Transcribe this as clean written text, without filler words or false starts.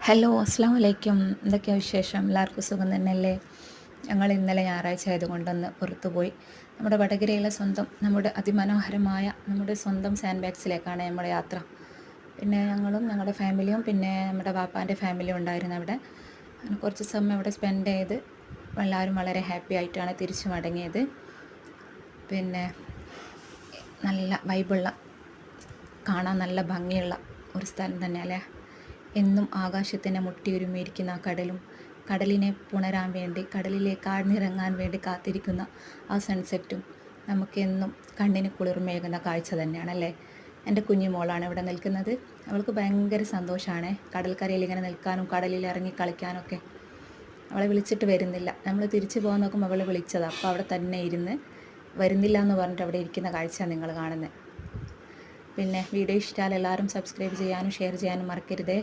Hello അസ്സാം വലൈക്കും. എന്തൊക്കെയാണ് വിശേഷം? എല്ലാവർക്കും സുഖം തന്നെയല്ലേ? ഞങ്ങൾ ഇന്നലെ ഞായറാഴ്ച ആയതുകൊണ്ടൊന്ന് പുറത്തു പോയി. നമ്മുടെ വടകരയിലെ സ്വന്തം നമ്മുടെ അതിമനോഹരമായ നമ്മുടെ സ്വന്തം സാൻഡ് ബാഗ്സിലേക്കാണ് നമ്മുടെ യാത്ര. പിന്നെ ഞങ്ങളും ഞങ്ങളുടെ ഫാമിലിയും പിന്നെ നമ്മുടെ വാപ്പാൻ്റെ ഫാമിലിയും ഉണ്ടായിരുന്നു അവിടെ. അങ്ങനെ കുറച്ച് സമയം അവിടെ സ്പെൻഡ് ചെയ്ത് എല്ലാവരും വളരെ ഹാപ്പി ആയിട്ടാണ് തിരിച്ചു മടങ്ങിയത്. പിന്നെ നല്ല വൈബുള്ള, കാണാൻ നല്ല ഭംഗിയുള്ള ഒരു സ്ഥലം തന്നെയല്ലേ. എന്നും ആകാശത്തിനെ മുട്ടിയൊരുമിയിരിക്കുന്ന കടലും, കടലിനെ പുണരാൻ വേണ്ടി, കടലിലേക്ക് ആഴ്ന്നിറങ്ങാൻ വേണ്ടി കാത്തിരിക്കുന്ന ആ സൺസെറ്റും നമുക്കെന്നും കണ്ണിന് കുളിർമയേകുന്ന കാഴ്ച തന്നെയാണല്ലേ. എൻ്റെ കുഞ്ഞു മോളാണ് ഇവിടെ നിൽക്കുന്നത്. അവൾക്ക് ഭയങ്കര സന്തോഷമാണ് കടൽക്കരയിൽ ഇങ്ങനെ നിൽക്കാനും കടലിൽ ഇറങ്ങി കളിക്കാനൊക്കെ. അവളെ വിളിച്ചിട്ട് വരുന്നില്ല. നമ്മൾ തിരിച്ചു പോകാൻ നോക്കുമ്പോൾ അവളെ വിളിച്ചതാണ്. അപ്പോൾ അവിടെ തന്നെ ഇരുന്ന് വരുന്നില്ല എന്ന് പറഞ്ഞിട്ട് അവിടെ ഇരിക്കുന്ന കാഴ്ചയാണ് നിങ്ങൾ കാണുന്നത്. പിന്നെ വീഡിയോ ഇഷ്ടമായാൽ എല്ലാവരും സബ്സ്ക്രൈബ് ചെയ്യാനും ഷെയർ ചെയ്യാനും മറക്കരുതേ.